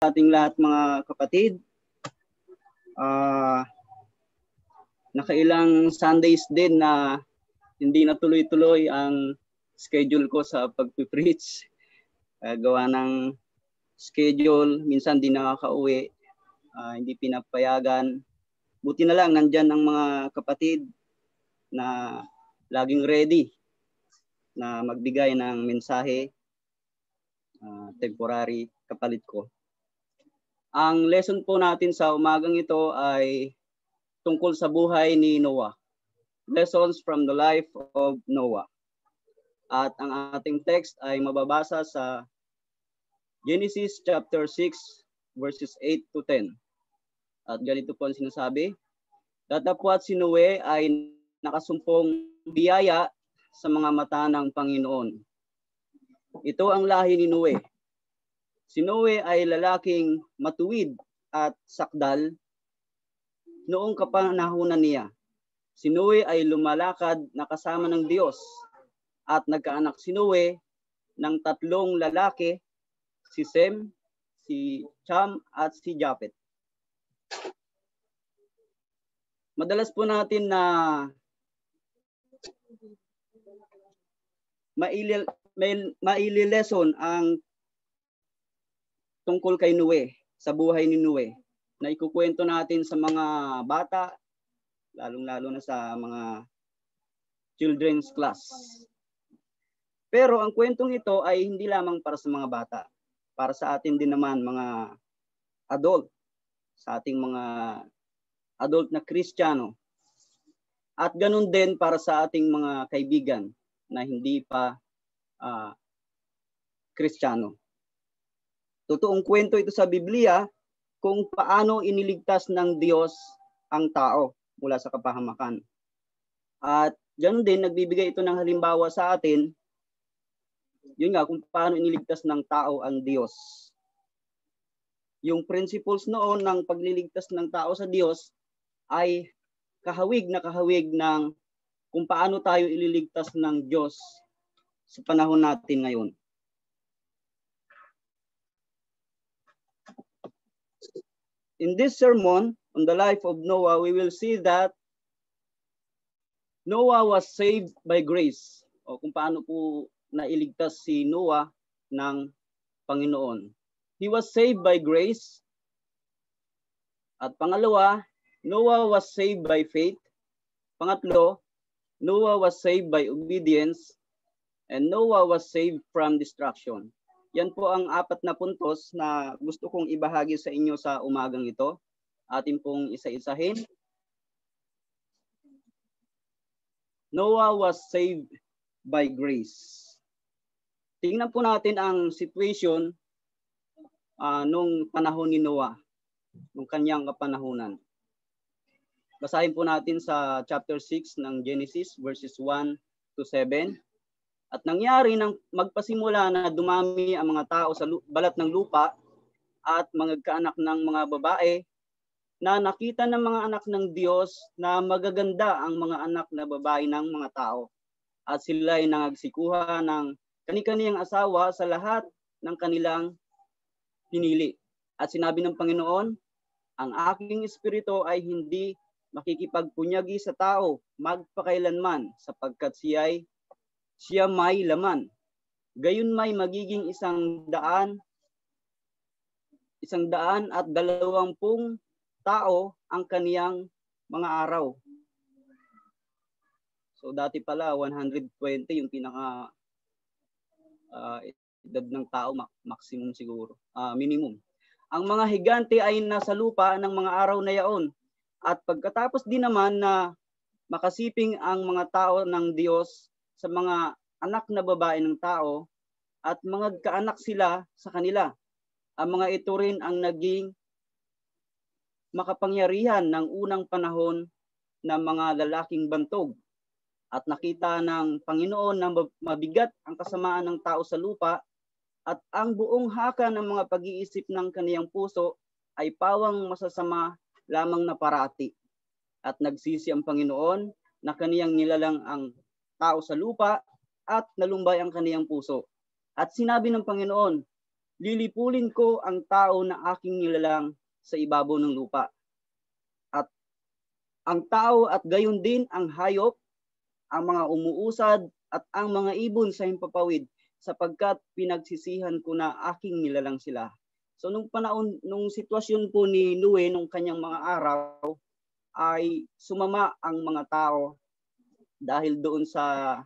ating lahat mga kapatid. Nakailang Sundays din na hindi na tuloy-tuloy ang schedule ko sa pag-preach. Gawa ng schedule, minsan di nakaka-uwi, hindi pinapayagan. Buti na lang nandyan ang mga kapatid na laging ready na magbigay ng mensahe temporary kapalit ko. Ang lesson po natin sa umagang ito ay tungkol sa buhay ni Noah. Lessons from the life of Noah. At ang ating text ay mababasa sa Genesis chapter 6 verses 8 to 10. At ganito po ang sinasabi, datapwat si Noe ay nakasumpong biyaya sa mga mata ng Panginoon. Ito ang lahi ni Noe. Si Noe ay lalaking matuwid at sakdal noong kapanahunan niya. Si Noe ay lumalakad na kasama ng Diyos at nagkaanak si Noe ng 3 lalaki, si Sem, si Cham at si Japet. Madalas po natin na mailileson ang tungkol kay Noe, sa buhay ni Noe, na ikukwento natin sa mga bata, lalong-lalo na sa mga children's class. Pero ang kwentong ito ay hindi lamang para sa mga bata, para sa atin din naman mga adult, sa ating mga adult na Kristiyano. At ganun din para sa ating mga kaibigan na hindi pa Kristiyano. Totoong kwento ito sa Biblia kung paano iniligtas ng Diyos ang tao mula sa kapahamakan. At ganoon din, nagbibigay ito ng halimbawa sa atin, yun nga, kung paano iniligtas ng tao ang Diyos. Yung principles noon ng pagliligtas ng tao sa Diyos ay kahawig ng kung paano tayo ililigtas ng Diyos sa panahon natin ngayon. In this sermon on the life of Noah, we will see that Noah was saved by grace. O kung paano po nailigtas si Noah ng Panginoon. He was saved by grace. At pangalawa, Noah was saved by faith. Pangatlo, Noah was saved by obedience. And Noah was saved from destruction. Yan po ang 4 na puntos na gusto kong ibahagi sa inyo sa umagang ito. Atin pong isa-isahin. Noah was saved by grace. Tingnan po natin ang situation nung panahon ni Noah, nung kanyang kapanahunan. Basahin po natin sa chapter 6 ng Genesis verses 1 to 7. At nangyari nang magpasimula na dumami ang mga tao sa balat ng lupa at magkaanak ng mga babae, na nakita ng mga anak ng Diyos na magaganda ang mga anak na babae ng mga tao. At sila ay nangagsikuha ng kani-kaniyang asawa sa lahat ng kanilang pinili. At sinabi ng Panginoon, ang aking espiritu ay hindi makikipagpunyagi sa tao magpakailanman, sapagkat siya may laman. Gayon may magiging 100 at 20 tao ang kaniyang mga araw. So dati pala 120 yung pinaka edad ng tao, maximum siguro, minimum. Ang mga higante ay nasa lupa ng mga araw na yaon. At pagkatapos din naman na makasiping ang mga tao ng Diyos sa mga anak na babae ng tao at mga kaanak sila sa kanila. Ang mga ito rin ang naging makapangyarihan ng unang panahon ng mga lalaking bantog. At nakita ng Panginoon na mabigat ang kasamaan ng tao sa lupa at ang buong haka ng mga pag-iisip ng kaniyang puso ay pawang masasama lamang na parati. At nagsisi ang Panginoon na kaniyang nilalang ang tao sa lupa at nalumbay ang kaniyang puso. At sinabi ng Panginoon, lilipulin ko ang tao na aking nilalang sa ibabaw ng lupa. At ang tao at gayon din ang hayop, ang mga umuusad at ang mga ibon sa himpapawid, sapagkat pinagsisihan ko na aking nilalang sila. So nung panahon, nung sitwasyon po ni Noe, nung kanyang mga araw, ay sumama ang mga tao dahil doon sa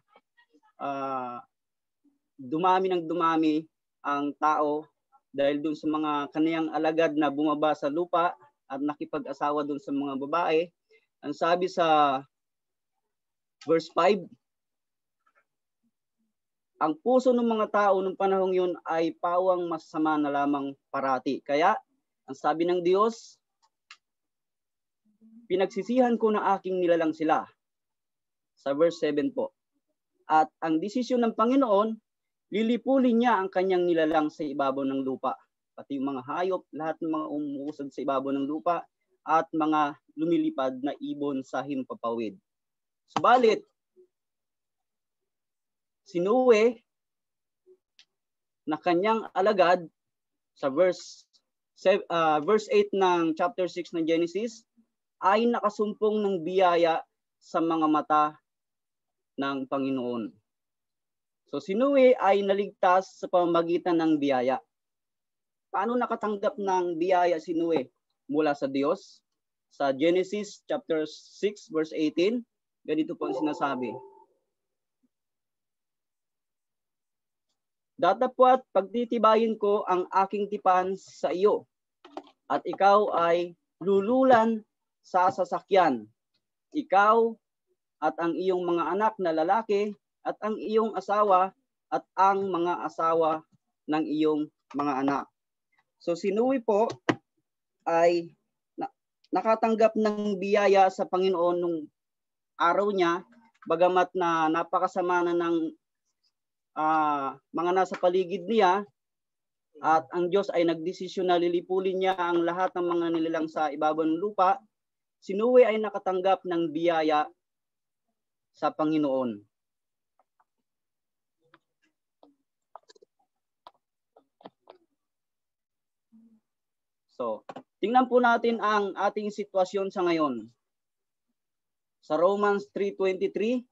dumami ang tao dahil doon sa mga kaniyang alagad na bumaba sa lupa at nakipag-asawa doon sa mga babae. Ang sabi sa verse 5, ang puso ng mga tao nung panahong yun ay pawang masama na lamang parati. Kaya, ang sabi ng Diyos, pinagsisihan ko na aking nilalang sila. Sa verse 7 po. At ang desisyon ng Panginoon, lilipulin niya ang kanyang nilalang sa ibabaw ng lupa. Pati yung mga hayop, lahat ng mga umuusad sa ibabaw ng lupa, at mga lumilipad na ibon sa himpapawid. Subalit, si Noe na kanyang alagad sa verse 8 ng chapter 6 ng Genesis ay nakasumpong ng biyaya sa mga mata ng Panginoon. So si Noe ay naligtas sa pamamagitan ng biyaya. Paano nakatanggap ng biyaya si Noe mula sa Diyos? Sa Genesis chapter 6 verse 18, ganito po ang sinasabi. Datapwat pagtitibayin ko ang aking tipan sa iyo, at ikaw ay lululan sa sasakyan. Ikaw at ang iyong mga anak na lalaki, at ang iyong asawa, at ang mga asawa ng iyong mga anak. So si Noe po ay nakatanggap ng biyaya sa Panginoon nung araw niya, bagamat na napakasama na ng mga nasa paligid niya, at ang Diyos ay nagdesisyon na lilipulin niya ang lahat ng mga nilalang sa ibabaw ng lupa. Si Noe ay nakatanggap ng biyaya sa Panginoon. So, tingnan po natin ang ating sitwasyon sa ngayon. Sa Romans 3:23,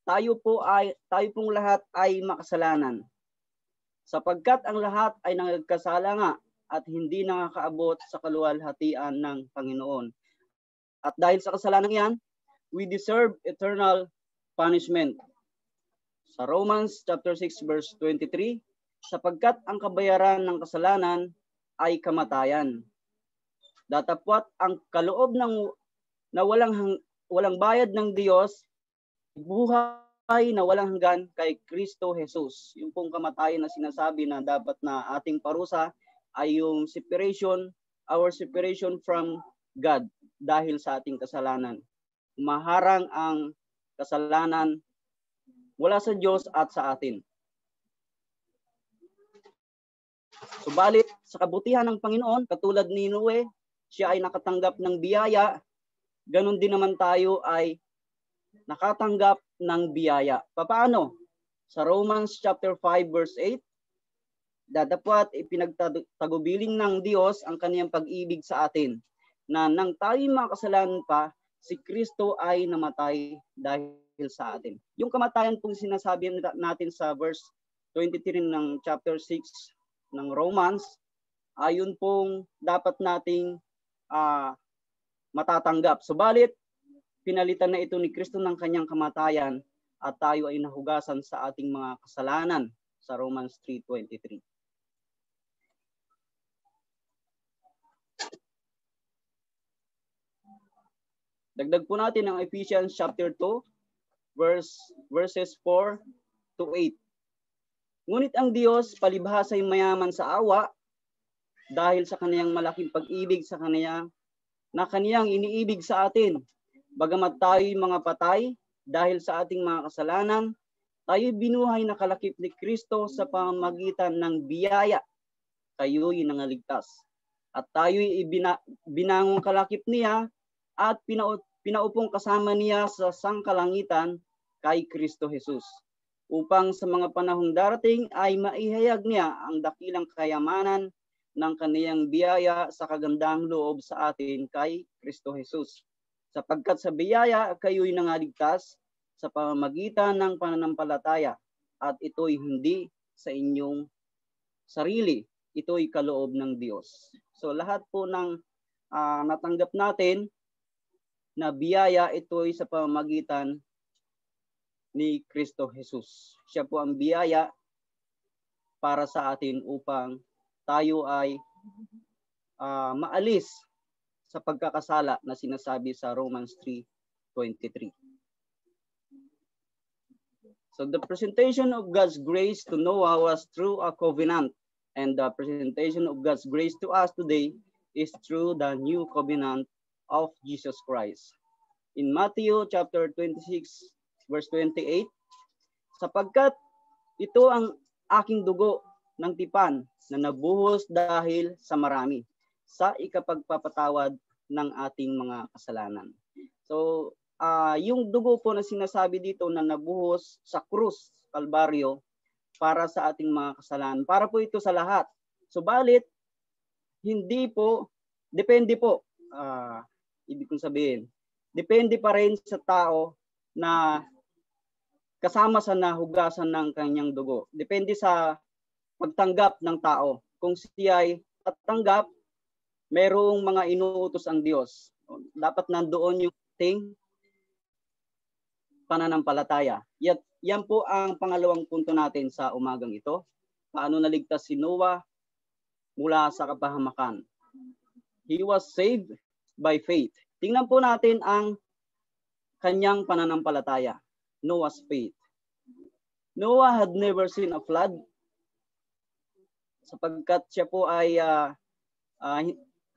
tayo pong lahat ay makasalanan. Sapagkat ang lahat ay nagkasala nga at hindi nakakaabot sa kaluwalhatian ng Panginoon. At dahil sa kasalanan yan, we deserve eternal punishment. Sa Romans chapter 6 verse 23, sapagkat ang kabayaran ng kasalanan ay kamatayan. Datapwat ang kaloob na walang bayad ng Diyos, buhay na walang hanggan kay Kristo Jesus. Yung pong kamatayan na sinasabi na dapat na ating parusa ay yung our separation from God dahil sa ating kasalanan. Umaharang ang kasalanan mula sa Diyos at sa atin. Subalit, sa kabutihan ng Panginoon, katulad ni Noe, siya ay nakatanggap ng biyaya, ganun din naman tayo ay nakatanggap ng biyaya. Paano? Sa Romans chapter 5 verse 8, datapwat ipinagtagubilin ng Diyos ang kaniyang pag-ibig sa atin, na nang tayo makasalanan pa, si Kristo ay namatay dahil sa atin. Yung kamatayan pong sinasabi natin sa verse 23 ng chapter 6 ng Romans, ayun pong dapat nating matatanggap. Subalit, pinalitan na ito ni Kristo ng kanyang kamatayan at tayo ay nahugasan sa ating mga kasalanan sa Romans 3:23. Dagdag po natin ang Ephesians chapter 2 verses 4 to 8. Ngunit ang Diyos palibhasa ay mayaman sa awa dahil sa kaniyang malaking pag-ibig sa kaniyang iniibig sa atin. Bagamat tayo'y mga patay dahil sa ating mga kasalanan, tayo'y binuhay na kalakip ni Kristo sa pamamagitan ng biyaya. Kayo'y nangaligtas. At tayo'y binangong kalakip niya at pinaupong kasama niya sa sangkalangitan kay Kristo Jesus, upang sa mga panahong darating ay maihayag niya ang dakilang kayamanan ng kaniyang biyaya sa kagandahang loob sa atin kay Kristo Jesus. Sapagkat sa biyaya kayo'y nangaligtas sa pamamagitan ng pananampalataya, at ito'y hindi sa inyong sarili, ito'y kaloob ng Diyos. So lahat po ng natanggap natin na biyaya, ito'y sa pamamagitan ni Kristo Jesus. Siya po ang biyaya para sa atin upang tayo ay maalis sa pagkakasala na sinasabi sa Romans 3:23. So the presentation of God's grace to Noah was through a covenant, and the presentation of God's grace to us today is through the new covenant of Jesus Christ. In Matthew chapter 26 verse 28, sapagkat ito ang aking dugo ng tipan na nabuhos dahil sa marami, sa ikapagpapatawad ng ating mga kasalanan. So, yung dugo po na sinasabi dito na nabuhos sa krus, Kalbaryo, para sa ating mga kasalanan. Para po ito sa lahat. Subalit, hindi po, depende po, ibig kong sabihin, depende pa rin sa tao na kasama sa nahugasan ng kanyang dugo. Depende sa pagtanggap ng tao. Kung siya ay tatanggap, merong mga inuutos ang Diyos. Dapat nandoon yung ating pananampalataya. Yan po ang pangalawang punto natin sa umagang ito. Paano naligtas si Noah mula sa kapahamakan? He was saved by faith. Tingnan po natin ang kanyang pananampalataya. Noah's faith. Noah had never seen a flood sapagkat siya po ay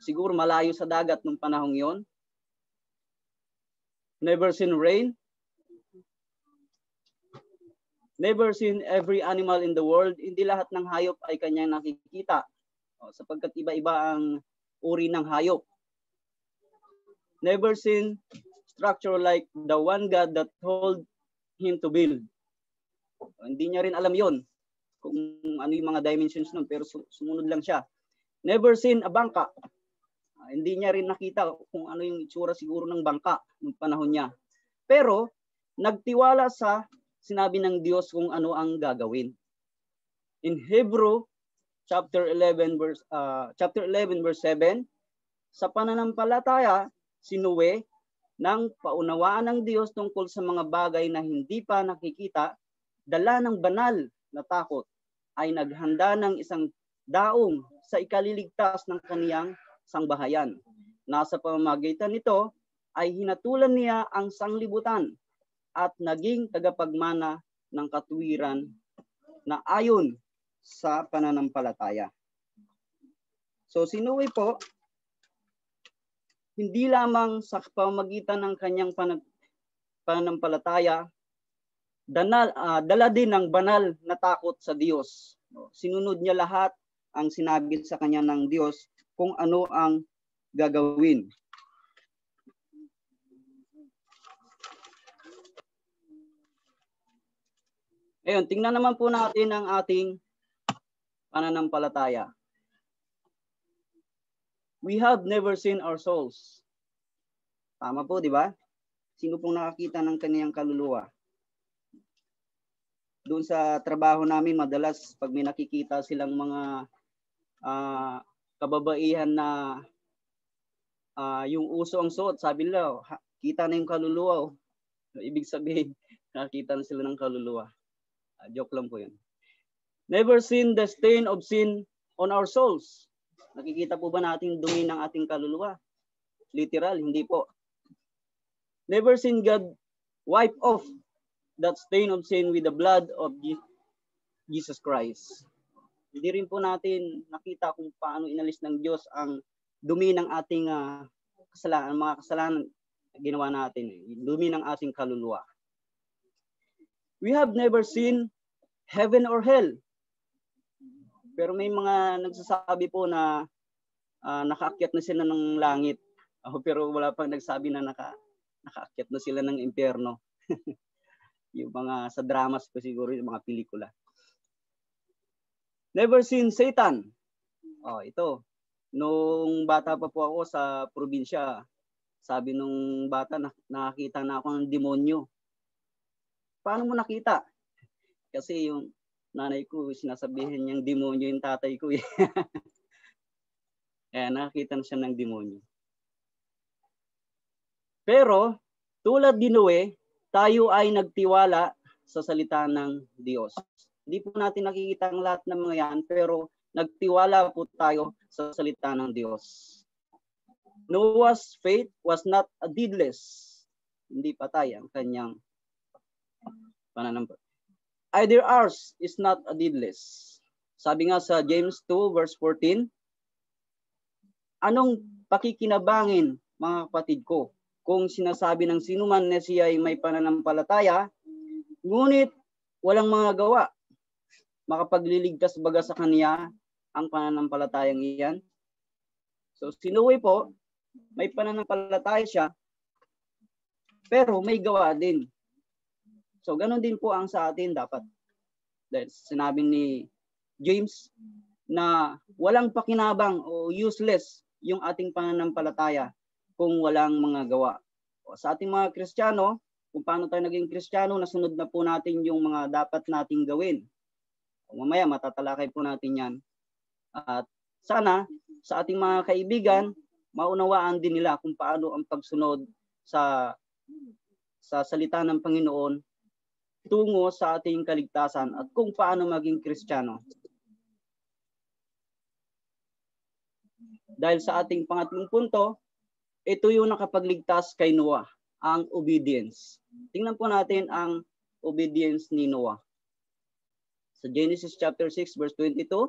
siguro malayo sa dagat nung panahong yon. Never seen rain. Never seen every animal in the world. Hindi lahat ng hayop ay kanyang nakikita sapagkat iba-iba ang uri ng hayop. Never seen structure like the one God that told him to build. Hindi niya rin alam yon kung ano yung mga dimensions nun, pero sumunod lang siya. Never seen a bangka. Hindi niya rin nakita kung ano yung itsura siguro ng bangka ng panahon niya. Pero nagtiwala sa sinabi ng Diyos kung ano ang gagawin. In Hebrew chapter 11 verse 7, sa pananampalataya si Noe nang paunawaan ng Diyos tungkol sa mga bagay na hindi pa nakikita, dala ng banal na takot ay naghanda ng isang daong sa ikaliligtas ng kaniyang sangbahayan. Nasa pamamagitan nito ay hinatulan niya ang sanglibutan at naging tagapagmana ng katuwiran na ayon sa pananampalataya. So si Noe po, hindi lamang sa pamamagitan ng kanyang pananampalataya, dala din ng banal na takot sa Diyos. Sinunod niya lahat ang sinabi sa kanya ng Diyos kung ano ang gagawin. Ngayon, tingnan naman po natin ang ating pananampalataya. We have never seen our souls. Tama po, di ba? Sino pong nakakita ng kaniyang kaluluwa? Doon sa trabaho namin, madalas pag may nakikita silang mga kababaihan na yung uso ang suot, sabi nila, kita na yung kaluluwa. Ibig sabihin, nakakita na sila ng kaluluwa. Joke lang po yun. Never seen the stain of sin on our souls. Nakikita po ba natin dumi ng ating kaluluwa? Literal, hindi po. Never seen God wipe off that stain of sin with the blood of Jesus Christ. Hindi rin po natin nakita kung paano inalis ng Diyos ang dumi ng ating kasalanan, mga kasalanan na ginawa natin. Dumi ng ating kaluluwa. We have never seen heaven or hell. Pero may mga nagsasabi po na nakaakyat na sila ng langit. Pero wala pang nagsabi na nakaakyat na sila ng impyerno. Yung mga sa dramas ko siguro, yung mga pelikula. Never seen Satan. Ito. Nung bata pa po ako sa probinsya, sabi nung bata, nakakita na ako ng demonyo. Paano mo nakita? Kasi yung nanay ko, sinasabihin niyang demonyo yung tatay ko. Kaya nakakita na siya ng demonyo. Pero, tulad ni Noe, tayo ay nagtiwala sa salita ng Diyos. Hindi po natin nakikita ang lahat ng mga yan, pero nagtiwala po tayo sa salita ng Diyos. Noah's faith was not a deedless. Hindi patay ang kanyang pananampalataya. Either ours is not a deedless. Sabi nga sa James 2 verse 14, anong pakikinabangin, mga kapatid ko, kung sinasabi ng sinuman na siya ay may pananampalataya, ngunit walang mga gawa, makapagliligtas baga sa kanya ang pananampalatayang iyan? So si Noe po, may pananampalataya siya, pero may gawa din. So ganun din po ang sa atin dapat. Dahil sinabi ni James na walang pakinabang o useless yung ating pananampalataya kung walang mga gawa. Sa ating mga Kristiyano, kung paano tayo naging Kristiyano, nasunod na po natin yung mga dapat nating gawin. Mamaya matatalakay po natin yan. At sana sa ating mga kaibigan, maunawaan din nila kung paano ang pagsunod sa salita ng Panginoon tungo sa ating kaligtasan at kung paano maging Kristiyano. Dahil sa ating pangatlong punto, ito yung nakapagligtas kay Noah, ang obedience. Tingnan po natin ang obedience ni Noah. Sa Genesis chapter 6 verse 22,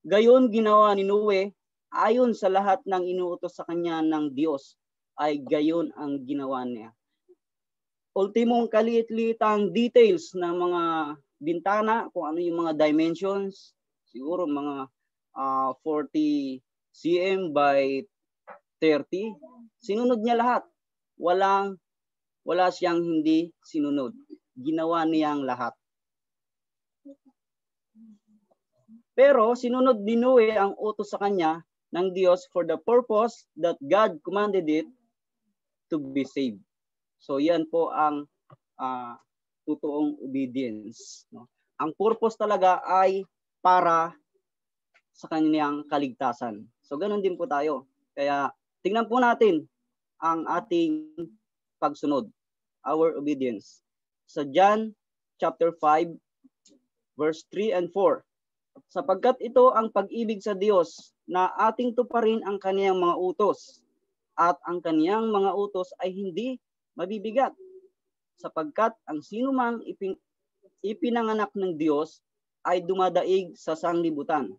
gayon ginawa ni Noe ayon sa lahat ng inuutos sa kanya ng Diyos, ay gayon ang ginawa niya. Ultimong kaliit-liitang details ng mga bintana, kung ano yung mga dimensions, siguro mga 40 cm by 30, sinunod niya lahat. Wala siyang hindi sinunod. Ginawa niyang lahat. Pero sinunod ni Noe ang utos sa kanya ng Diyos for the purpose that God commanded it to be saved. So yan po ang totoong obedience. No? Ang purpose talaga ay para sa kanyang kaligtasan. So ganun din po tayo. Kaya tingnan po natin ang ating pagsunod, our obedience. Sa John chapter 5 verse 3 and 4. Sapagkat ito ang pag-ibig sa Diyos, na ating tuparin ang kaniyang mga utos, at ang kaniyang mga utos ay hindi mabibigat, sapagkat ang sinumang ipinanganak ng Diyos ay dumadaig sa sanglibutan.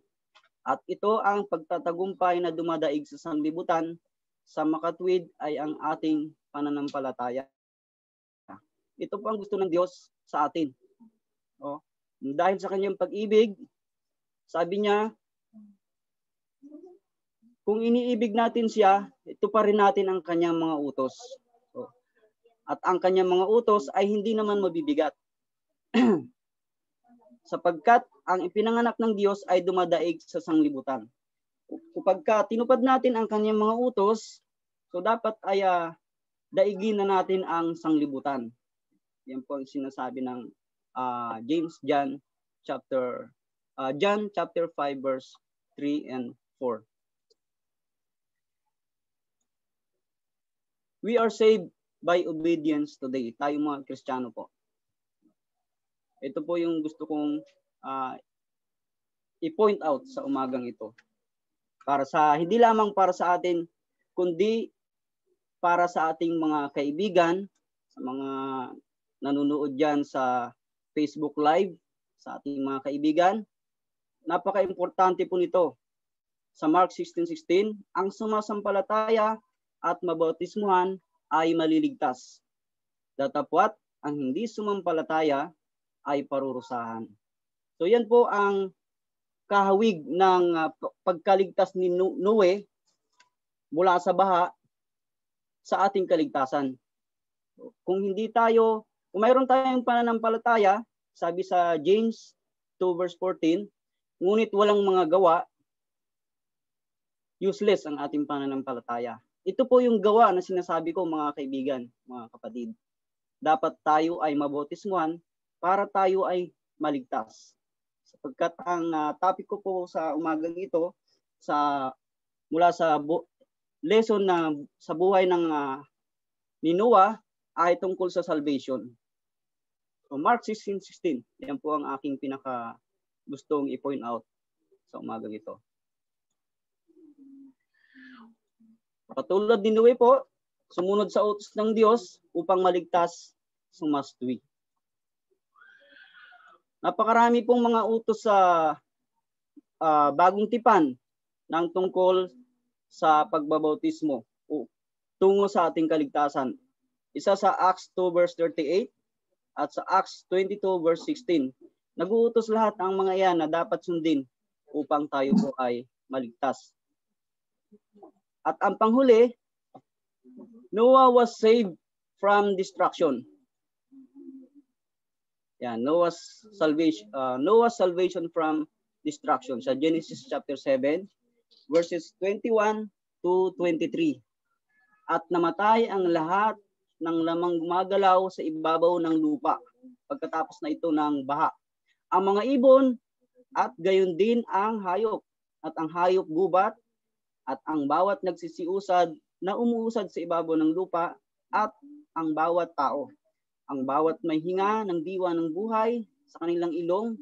At ito ang pagtatagumpay na dumadaig sa sanglibutan, sa makatwid ay ang ating pananampalataya. Ito po ang gusto ng Diyos sa atin. Dahil sa kanyang pag-ibig, sabi niya, kung iniibig natin siya, ito pa rin natin ang kanyang mga utos. At ang kanyang mga utos ay hindi naman mabibigat. Sapagkat ang ipinanganak ng Diyos ay dumadaig sa sanglibutan. Kapag tinupad natin ang kanyang mga utos, so dapat ay daigin na natin ang sanglibutan. Yan po ang sinasabi ng John chapter 5 verse 3 and 4. We are saved by obedience today. Tayo mga Kristiyano po. Ito po yung gusto kong i-point out sa umagang ito. Hindi lamang para sa atin, kundi para sa ating mga kaibigan, sa mga nanonood dyan sa Facebook Live, sa ating mga kaibigan. Napaka-importante po nito. Sa Mark 16:16, ang sumasampalataya at mabautismuhan ay maliligtas. Datapwat ang hindi sumampalataya ay parurusahan. So yan po ang kahawig ng pagkaligtas ni Noe mula sa baha sa ating kaligtasan. Kung hindi tayo Kung mayroon tayong pananampalataya, sabi sa James 2 verse 14, ngunit walang mga gawa, useless ang ating pananampalataya. Ito po yung gawa na sinasabi ko, mga kaibigan, mga kapatid. Dapat tayo ay mabautismuhan para tayo ay maligtas. Sapagkat ang topic ko po sa umagang ito mula sa lesson na sa buhay ni Noah ay tungkol sa salvation. So Mark 16:16, yan po ang aking pinaka gustong i-point out sa umagang ito. Katulad ni Noe po, sumunod sa utos ng Diyos upang maligtas, sumastwi. Napakarami pong mga utos sa bagong tipan ng tungkol sa pagbabautismo tungo sa ating kaligtasan. Isa sa Acts 2 verse 38 at sa Acts 22 verse 16. Nag-uutos lahat ang mga yan na dapat sundin upang tayo po ay maligtas. At ang panghuli, Noah was saved from destruction. Yan, Noah's salvation from destruction sa Genesis chapter 7 verses 21 to 23. At namatay ang lahat ng lamang gumagalaw sa ibabaw ng lupa pagkatapos na ito ng baha. Ang mga ibon at gayon din ang hayop at ang hayop gubat at ang bawat nagsisiusad na umuusad sa ibabaw ng lupa at ang bawat tao. Ang bawat may hinga ng diwa ng buhay sa kanilang ilong,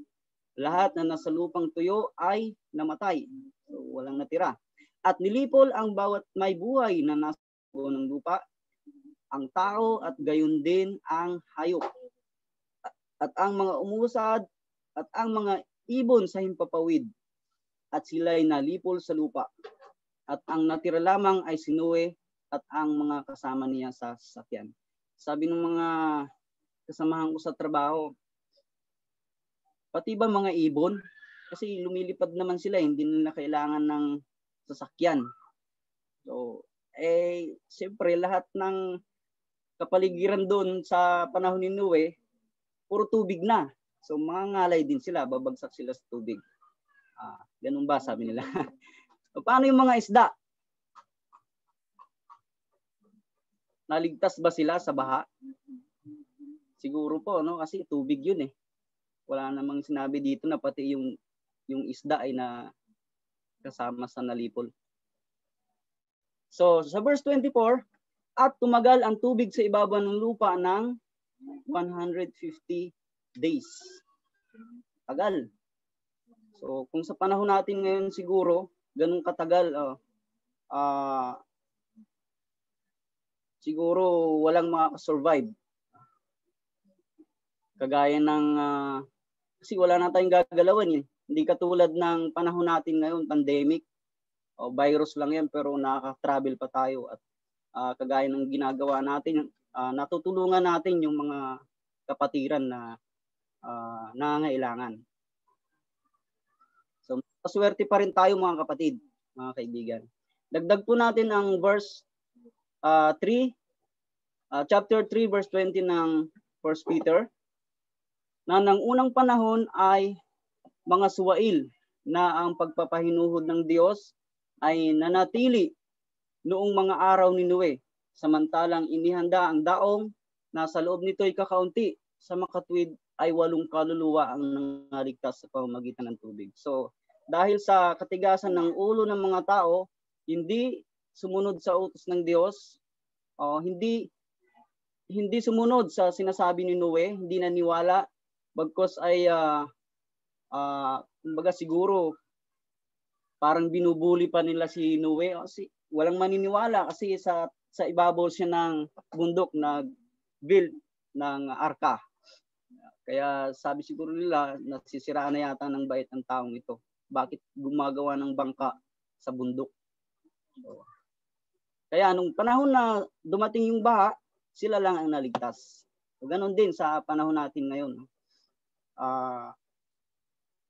lahat na nasa lupang tuyo ay namatay. So, walang natira. At nilipol ang bawat may buhay na nasa ibabaw ng lupa, ang tao at gayon din ang hayop. At ang mga umusad at ang mga ibon sa himpapawid. At sila'y nalipol sa lupa. At ang natira lamang ay si Noe at ang mga kasama niya sa sasakyan. Sabi ng mga kasamahan ko sa trabaho, pati ba mga ibon? Kasi lumilipad naman sila, hindi nila kailangan ng sasakyan. So, siyempre lahat ng kapaligiran doon sa panahon ni Noe, puro tubig na. So, mangangalay din sila, babagsak sila sa tubig. Ganun ba sabi nila? Paano yung mga isda? Naligtas ba sila sa baha? Siguro po, no? Kasi tubig yun eh. Wala namang sinabi dito na pati yung isda ay na kasama sa nalipol. So, sa verse 24, at tumagal ang tubig sa ibabaw ng lupa ng 150 days. Tagal. So, kung sa panahon natin ngayon siguro, ganun katagal, siguro walang makakasurvive. Kagaya ng, kasi wala na tayong gagalawan eh. Hindi katulad ng panahon natin ngayon, pandemic, o virus lang yan, pero nakaka-travel pa tayo. At kagaya ng ginagawa natin, natutulungan natin yung mga kapatiran na nangangailangan. So, maswerte pa rin tayo mga kapatid, mga kaibigan. Dagdag po natin ang verse 3, chapter 3, verse 20 ng 1 Peter, na ng unang panahon ay mga suwail na ang pagpapahinuhod ng Diyos ay nanatili noong mga araw ni Noe, samantalang inihanda ang daong na sa loob nito'y kakaunti, sa makatwid ay 8 kaluluwa ang nangaligtas sa pamamagitan ng tubig. So, dahil sa katigasan ng ulo ng mga tao, hindi sumunod sa utos ng Diyos, hindi sumunod sa sinasabi ni Noe, hindi naniwala, bagkos ay kumbaga siguro parang binubuli pa nila si Noe. Walang maniniwala kasi sa ibabaw siya ng bundok nag-build ng arka. Kaya sabi siguro nila, nasisiraan na yata ng bait ng taong ito. Bakit gumagawa ng bangka sa bundok? So, kaya nung panahon na dumating yung baha, sila lang ang naligtas. So, ganon din sa panahon natin ngayon.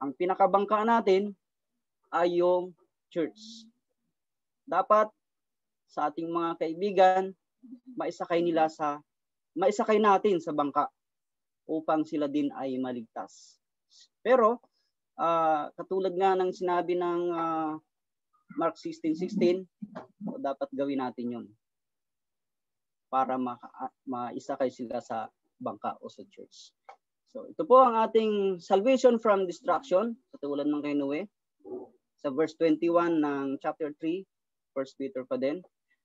Ang pinakabangka natin ay yung church. Dapat sa ating mga kaibigan, maisakay natin sa bangka upang sila din ay maligtas. Pero katulad nga ng sinabi ng Mark 16:16, dapat gawin natin yun para maisakay sila sa bangka o sa church. So ito po ang ating salvation from destruction, katulad ng kay Noe. Sa verse 21 ng chapter 3, 1 Peter pa din,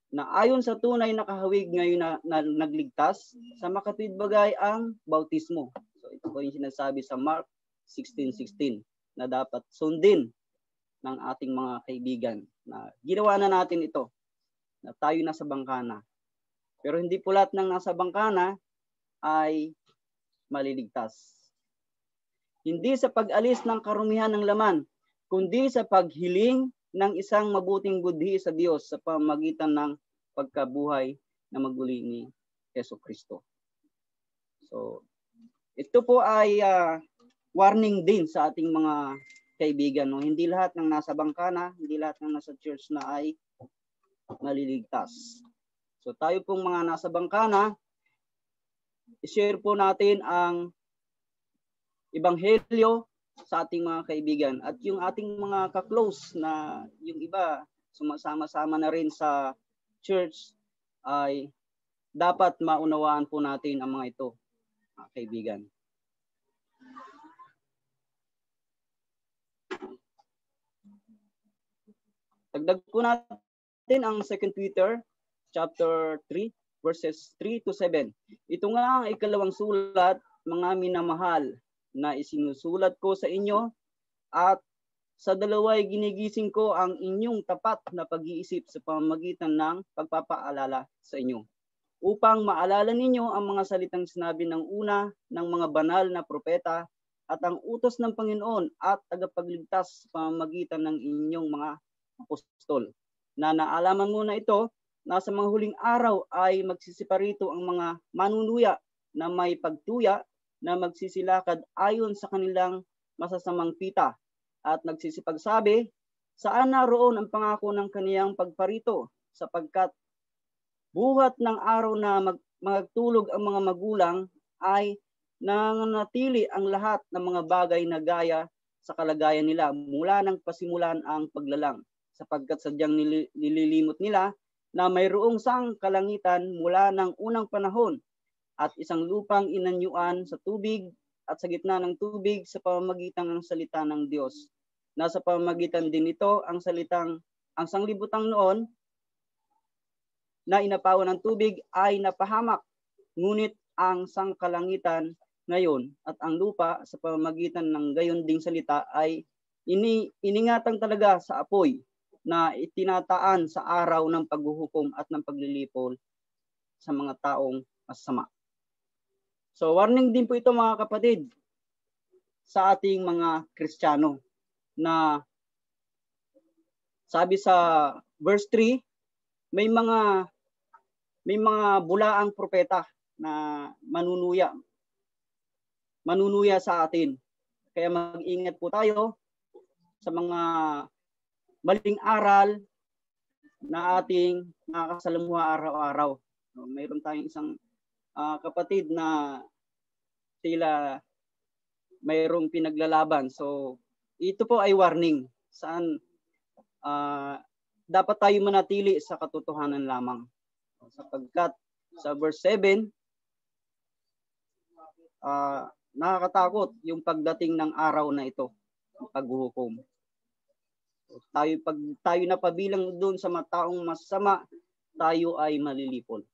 na ayon sa tunay na kahawig ngayon na nagligtas, sa makatwid bagay ang bautismo. So ito po yung sinasabi sa Mark 16:16 na dapat sundin ng ating mga kaibigan. Na ginawa na natin ito, na tayo nasa bangka na. Pero hindi po lahat ng nasa bangka na ay maliligtas. Hindi sa pag-alis ng karumihan ng laman, kundi sa paghiling ng isang mabuting budhi sa Diyos sa pamamagitan ng pagkabuhay na maguli ni Jesucristo. So, ito po ay warning din sa ating mga kaibigan. No? Hindi lahat ng nasa bangka na, hindi lahat ng nasa church na ay maliligtas. So, tayo pong mga nasa bangka na, i-share po natin ang ebanghelyo sa ating mga kaibigan. At yung ating mga ka-close na yung iba sumasama-sama na rin sa church ay dapat maunawaan po natin ang mga ito, mga kaibigan. Dagdag po natin ang 2 Peter chapter 3 verses 3 to 7. Ito nga ang ikalawang sulat, mga minamahal, na isinusulat ko sa inyo, at sa dalaway ginigising ko ang inyong tapat na pag-iisip sa pamamagitan ng pagpapaalala sa inyo, upang maalala ninyo ang mga salitang sinabi ng una ng mga banal na propeta at ang utos ng Panginoon at tagapagligtas sa pamamagitan ng inyong mga apostol. Na naalaman mo na ito, na sa mga huling araw ay magsisiparito ang mga manunuya na may pagtuya na magsisilakad ayon sa kanilang masasamang pita at nagsisipagsabi, saan naroon ang pangako ng kaniyang pagparito, sapagkat buhat ng araw na magtulog ang mga magulang ay nananatili ang lahat ng mga bagay na gaya sa kalagayan nila mula nang pasimulan ang paglalang, sapagkat sadyang nililimot nila na mayroong sang kalangitan mula ng unang panahon at isang lupang inanyuan sa tubig at sa gitna ng tubig sa pamamagitan ng salita ng Diyos. Nasa pamamagitan din ito ang sanglibutang noon na inapawan ng tubig ay napahamak, ngunit ang sangkalangitan ngayon at ang lupa sa pamamagitan ng gayon ding salita ay iningatan talaga sa apoy na itinataan sa araw ng paghuhukom at ng paglilipol sa mga taong masama. So warning din po ito mga kapatid sa ating mga Kristiyano, na sabi sa verse 3, may mga bulaang propeta na manunuya sa atin. Kaya mag-ingat po tayo sa mga maling aral na ating nakakasalamuha araw-araw. So, mayroon tayong isang kapatid na sila mayroong pinaglalaban. So ito po ay warning saan dapat tayo manatili sa katotohanan lamang. Sapagkat sa verse 7, nakakatakot yung pagdating ng araw na ito, paghuhukom. So, pag tayo na pabilang doon sa mga taong masama, tayo ay malilipol.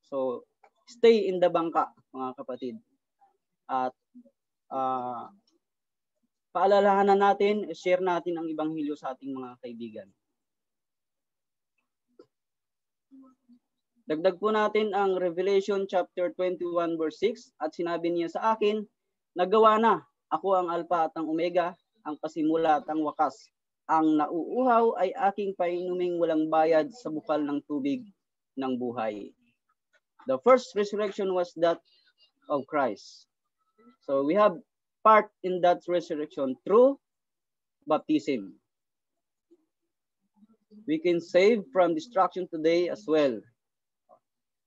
So stay in the bangka, mga kapatid. At paalalahanan natin, share natin ang ebanghelyo sa ating mga kaibigan. Dagdag po natin ang Revelation chapter 21 verse 6, at sinabi niya sa akin, nagawa na, ako ang Alpha at ang Omega, ang pasimula at ang wakas. Ang nauuhaw ay aking painuming walang bayad sa bukal ng tubig ng buhay. The first resurrection was that of Christ. So we have part in that resurrection through baptism. We can save from destruction today as well.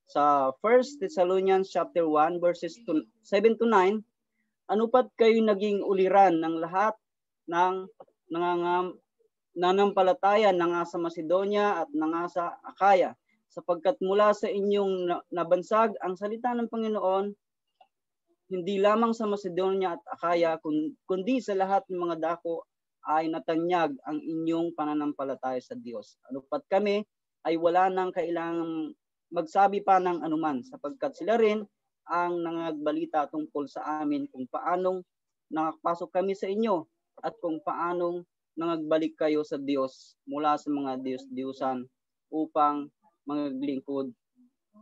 Sa 1 Thessalonians chapter 1 verses 7 to 9, ano pat kayo naging uliran ng lahat ng nanampalataya na nga sa Macedonia at na nga sa Akaya, sapagkat mula sa inyong nabansag ang salita ng Panginoon, hindi lamang sa Macedonia at Akaya, kundi sa lahat ng mga dako ay natanyag ang inyong pananampalataya sa Diyos. Ano pat kami ay wala nang kailangang magsabi pa ng anuman, sapagkat sila rin ang nangagbalita tungkol sa amin kung paanong nakapasok kami sa inyo at kung paanong nangagbalik kayo sa Diyos mula sa mga Diyos-Diyusan upang maglingkod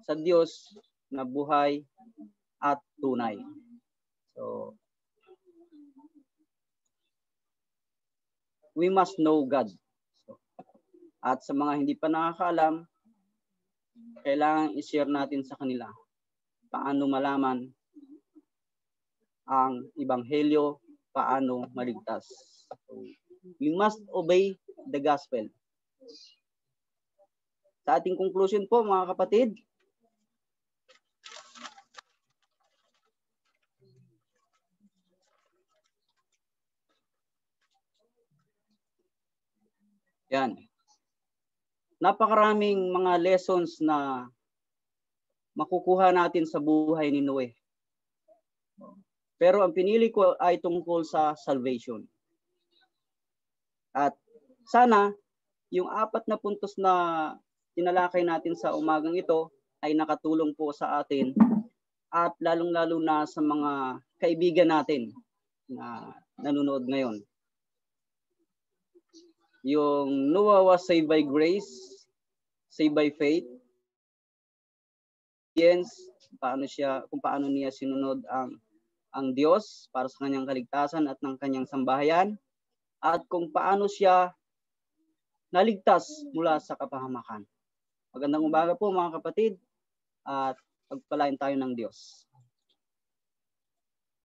sa Diyos na buhay at tunay. So, we must know God. So, at sa mga hindi pa nakakaalam, kailangan i-share natin sa kanila paano malaman ang Ebanghelyo, paano maligtas. So, we must obey the gospel. Sa ating conclusion po mga kapatid, yan. Napakaraming mga lessons na makukuha natin sa buhay ni Noe. Pero ang pinili ko ay tungkol sa salvation. At sana yung 4 na puntos na tinalakay natin sa umagang ito ay nakatulong po sa atin at lalong-lalo na sa mga kaibigan natin na nanonood ngayon. Yung Noah was saved by grace, saved by faith. Kung paano niya sinunod ang Diyos para sa kanyang kaligtasan at ng kanyang sambahayan, at kung paano siya naligtas mula sa kapahamakan. Magandang umaga po mga kapatid at pagpalain tayo ng Diyos.